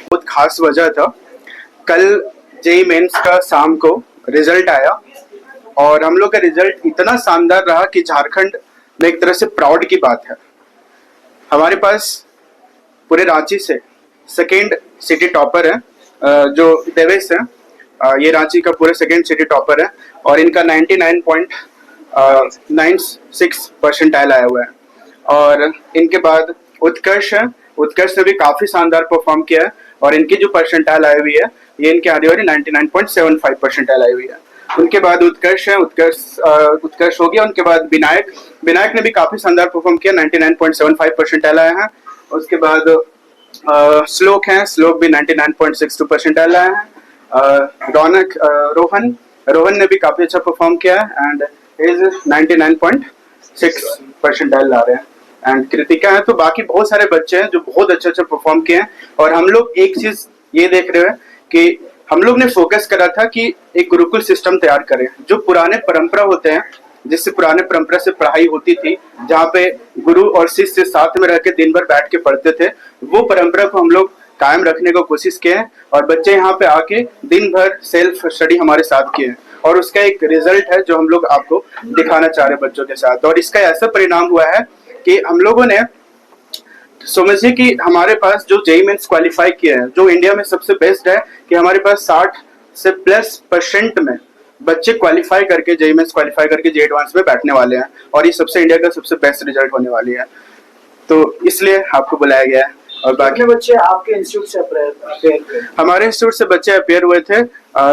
बहुत खास वजह था, कल जेईई मेंस का शाम को रिजल्ट आया और हम लोग का रिजल्ट इतना शानदार रहा कि झारखंड में एक तरह से प्राउड की बात है। हमारे पास पूरे रांची से सेकेंड सिटी टॉपर है, जो देवेश है, ये रांची का पूरे सेकेंड सिटी टॉपर है और इनका 99.96 परसेंटाइल आया हुआ है। और इनके बाद उत्कर्ष है, उत्कर्ष ने भी काफी शानदार परफॉर्म किया है और इनकी जो परसेंटाइल आई हुई है ये इनके आने वाली 99.75 परसेंटाइल आई हुई है। उनके बाद उत्कर्ष है, उत्कर्ष हो गया। उनके बाद विनायक ने भी काफी शानदार परफॉर्म किया, 99.75 परसेंटाइल आया है। उसके बाद श्लोक है, श्लोक भी 99.62 परसेंटाइल आया है। रोहन ने भी काफी अच्छा परफॉर्म किया है एंड इज 99.6 परसेंटाइल ला रहे हैं। एंड कृतिका है। तो बाकी बहुत सारे बच्चे हैं जो बहुत अच्छा परफॉर्म किए हैं और हम लोग एक चीज ये देख रहे हैं कि हम लोग ने फोकस करा था कि एक गुरुकुल सिस्टम तैयार करें। जो पुराने परंपरा होते हैं, जिससे पुराने परंपरा से पढ़ाई होती थी, जहाँ पे गुरु और शिष्य साथ में रह के दिन भर बैठ के पढ़ते थे, वो परंपरा को हम लोग कायम रखने को कोशिश किए हैं और बच्चे यहाँ पे आके दिन भर सेल्फ स्टडी हमारे साथ किए हैं और उसका एक रिजल्ट है जो हम लोग आपको दिखाना चाह रहे हैं बच्चों के साथ। और इसका ऐसा परिणाम हुआ है कि हम लोगों ने समझिए कि हमारे पास जो जेईई मेंस क्वालिफाई किए हैं, जो इंडिया में सबसे बेस्ट है कि हमारे पास 60 से प्लस % में बच्चे क्वालिफाई करके जेईई मेंस क्वालिफाई करके जेईई एडवांस में बैठने वाले हैं और ये सबसे इंडिया का सबसे बेस्ट रिजल्ट होने वाली है। तो इसलिए आपको बुलाया गया है। और बाकी बच्चे आपके इंस्टीट्यूट से अपेयर हमारे इंस्टीट्यूट से बच्चे अपेयर हुए थे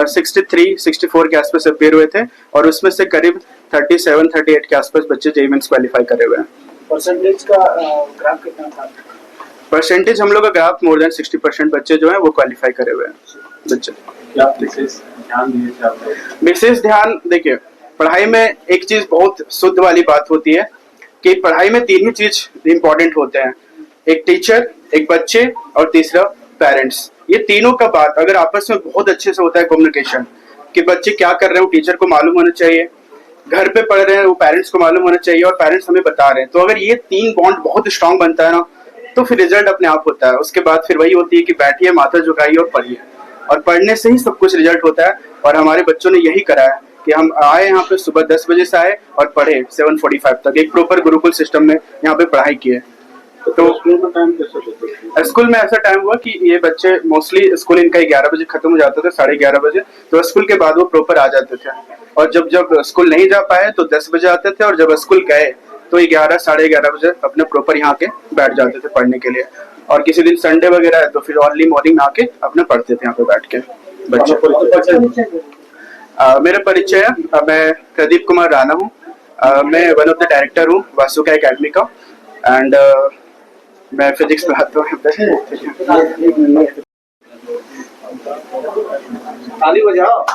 63-64 के आसपास अपेयर हुए थे और उसमें से करीब 37-38 के आसपास बच्चे जेईई मेंस क्वालिफाई करे हुए हैं। परसेंटेज का ग्राफ कितना था? परसेंटेज हम लोग का ग्राफ मोर देन 60% बच्चे जो हैं वो क्वालिफाई करे हुए हैं बच्चे। क्या विशेष ध्यान देखिए, पढ़ाई में एक चीज बहुत शुद्ध वाली बात होती है कि पढ़ाई में 3 ही चीज इम्पोर्टेंट होते हैं, एक टीचर, एक बच्चे और तीसरा पेरेंट्स। ये तीनों का बात अगर आपस में बहुत अच्छे से होता है कम्युनिकेशन, कि बच्चे क्या कर रहे हैं वो टीचर को मालूम होना चाहिए, घर पे पढ़ रहे हैं वो पेरेंट्स को मालूम होना चाहिए और पेरेंट्स हमें बता रहे हैं, तो अगर ये 3 बॉन्ड बहुत स्ट्रांग बनता है ना तो फिर रिजल्ट अपने आप होता है। उसके बाद फिर वही होती है कि बैठिए, माथा झुकाइए और पढ़िए, और पढ़ने से ही सब कुछ रिजल्ट होता है। और हमारे बच्चों ने यही करा है कि हम आए यहाँ पे सुबह 10 बजे से आए और पढ़े 7:45 तक, एक प्रॉपर गुरुकुल सिस्टम में यहाँ पे पढ़ाई किए। तो स्कूल में ऐसा टाइम हुआ कि ये बच्चे मोस्टली स्कूल इनका 11 बजे खत्म हो जाता था, 11:30 बजे, तो स्कूल के बाद वो प्रॉपर आ जाते थे। और जब स्कूल नहीं जा पाए तो 10 बजे आते थे और जब स्कूल गए तो 11 साढ़े 11 बजे अपने प्रॉपर यहाँ के बैठ जाते थे पढ़ने के लिए। और किसी दिन संडे वगैरह है तो फिर अर्ली मॉर्निंग में आके अपने पढ़ते थे यहाँ पे बैठ के बच्चे। मेरा परिचय है, मैं प्रदीप कुमार राणा हूँ, मैं वन ऑफ द डायरेक्टर हूँ वासुका एकेडमी का एंड मैं फिजिक्स पढ़ाता हूँ। ताली बजाओ।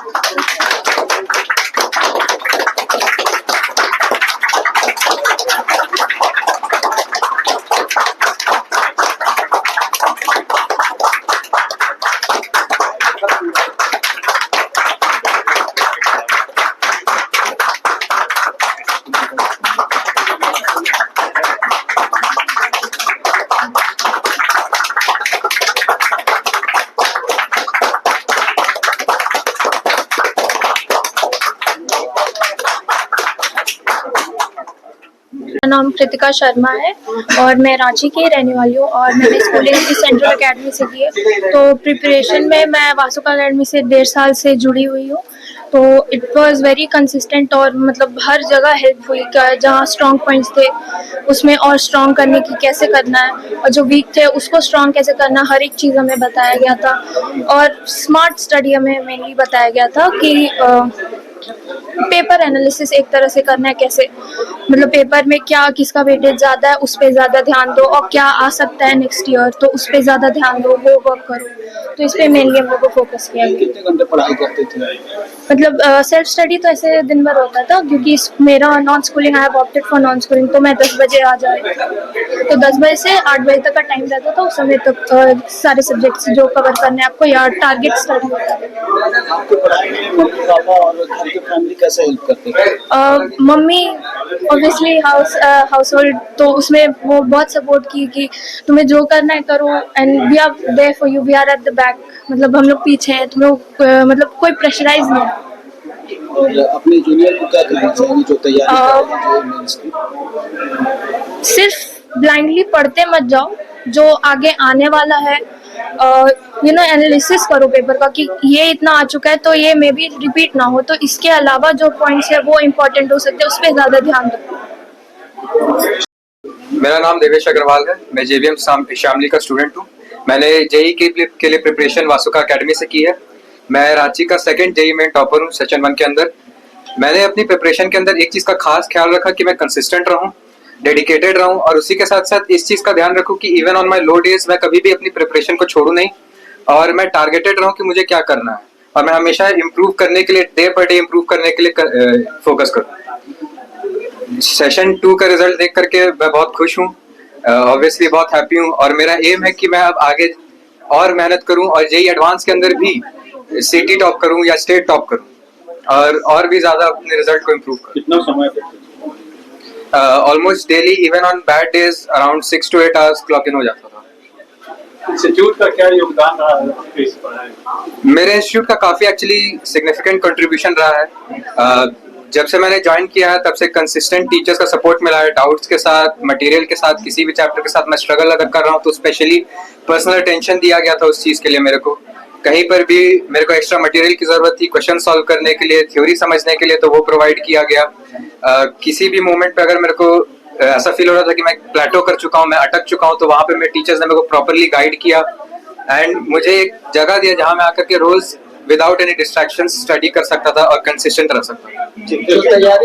मेरा नाम कृतिका शर्मा है और मैं रांची की रहने वाली हूँ और मैंने स्कूलिंग भी सेंट्रल एकेडमी से की है। तो प्रिपरेशन में मैं वासुका एकेडमी से 1.5 साल से जुड़ी हुई हूँ। तो इट वाज वेरी कंसिस्टेंट और मतलब हर जगह हेल्प हुई, जहाँ स्ट्रॉन्ग पॉइंट्स थे उसमें और स्ट्रॉन्ग करने की कैसे करना है और जो वीक थे उसको स्ट्रॉन्ग कैसे करना, हर एक चीज़ हमें बताया गया था। और स्मार्ट स्टडी हमें मेनली बताया गया था कि पेपर एनालिसिस एक तरह से करना है, कैसे मतलब पेपर में क्या किसका वेटेज ज़्यादा है उस पर ज़्यादा ध्यान दो, और क्या आ सकता है नेक्स्ट ईयर तो उस पर ज़्यादा ध्यान दो, वो वर्क करो। तो इस पर मेनली हम लोग को फोकस किया गया। कितने घंटे पढ़ाई करते थे? मतलब सेल्फ स्टडी तो ऐसे दिन भर होता था, क्योंकि मेरा non schooling, I have opted for non schooling, तो मैं 10 बजे आ जाए, तो 10 बजे से 8 बजे तक का टाइम रहता था। उस समय तक सारे सब्जेक्ट्स जो कवर करने हैं आपको, या टारगेट स्टडी होता है। आपके पढ़ाई में मम्मी पापा और घर की फैमिली कैसे हेल्प करते थे? मम्मी ऑब्वियसली हाउस होल्ड, तो उसमें वो बहुत सपोर्ट की कि तुम्हें जो करना है करो, and we are there for you, we are at the back, मतलब हम लोग पीछे हैं, तुम लोग मतलब कोई प्रेशराइज नहीं है। और अपने जूनियर को क्या कहना चाहिए जो तैयारी कर रहे हैं मेंस की? सिर्फ ब्लाइंडली पढ़ते मत जाओ, जो आगे आने वाला है एनालिसिस करो पेपर का कि ये इतना आ चुका है तो ये मे बी रिपीट ना हो, तो इसके अलावा जो पॉइंट्स है वो इम्पोर्टेंट हो सकते हैं, उस पर ज़्यादा ध्यान दो। मेरा नाम देवेश अग्रवाल है। मैं जेवीएम शामली का स्टूडेंट हूँ। मैंने जेई के लिए प्रिपरेशन वासुका एकेडमी से की है। मैं रांची का सेकंड जेई में टॉपर हूँ सेशन 1 के अंदर। मैंने अपनी प्रिपरेशन के अंदर एक चीज़ का खास ख्याल रखा कि मैं कंसिस्टेंट रहूँ, डेडिकेटेड रहूँ, और उसी के साथ साथ इस चीज़ का ध्यान रखूँ कि even on my low days मैं कभी भी अपनी प्रिपरेशन को छोड़ूँ नहीं, और मैं टारगेटेड रहूँ कि मुझे क्या करना है, और मैं हमेशा इम्प्रूव करने के लिए, डे पर डे इम्प्रूव करने के लिए फोकस करूँ। सेशन 2 का रिजल्ट देख करके मैं बहुत खुश हूँ, ऑब्वियसली बहुत हैप्पी हूँ, और मेरा एम है कि मैं अब आगे और मेहनत करूँ और जेई एडवांस के अंदर भी सिटी टॉप करूँ या स्टेट टॉप करूँ, और भी ज़्यादा अपने रिजल्ट को इम्प्रूव करूँ। कितना समय देते थे? Almost daily, even on bad days, around 6 to 8 hours clock in हो जाता था। इंस्टीट्यूट का क्या योगदान रहा है आपके इस पढ़ाई में? मेरे इंस्टीट्यूट का काफ़ी एक्चुअली सिग्निफिकेंट कंट्रीब्यूशन रहा है। जब से मैंने ज्वाइन किया है तब से कंसिस्टेंट टीचर्स का सपोर्ट मिला है, डाउट्स के साथ, मटेरियल के साथ, किसी भी चैप्टर के साथ मैं स्ट्रगल अगर कर रहा हूँ तो स्पेशली पर्सनल अटेंशन दिया गया था उस चीज़ के लिए। मेरे को कहीं पर भी मेरे को एक्स्ट्रा मटेरियल की ज़रूरत थी क्वेश्चन सॉल्व करने के लिए, थ्योरी समझने के लिए, तो वो प्रोवाइड किया गया। किसी भी मोमेंट पे अगर मेरे को ऐसा फील हो रहा था कि मैं प्लेटो कर चुका हूँ, मैं अटक चुका हूँ, तो वहाँ पे मेरे टीचर्स ने मेरे को प्रॉपरली गाइड किया एंड मुझे एक जगह दिया जहाँ मैं आकर के रोज विदाउट एनी डिस्ट्रैक्शंस स्टडी कर सकता था और कंसिस्टेंट रह सकता था। जो तैयारी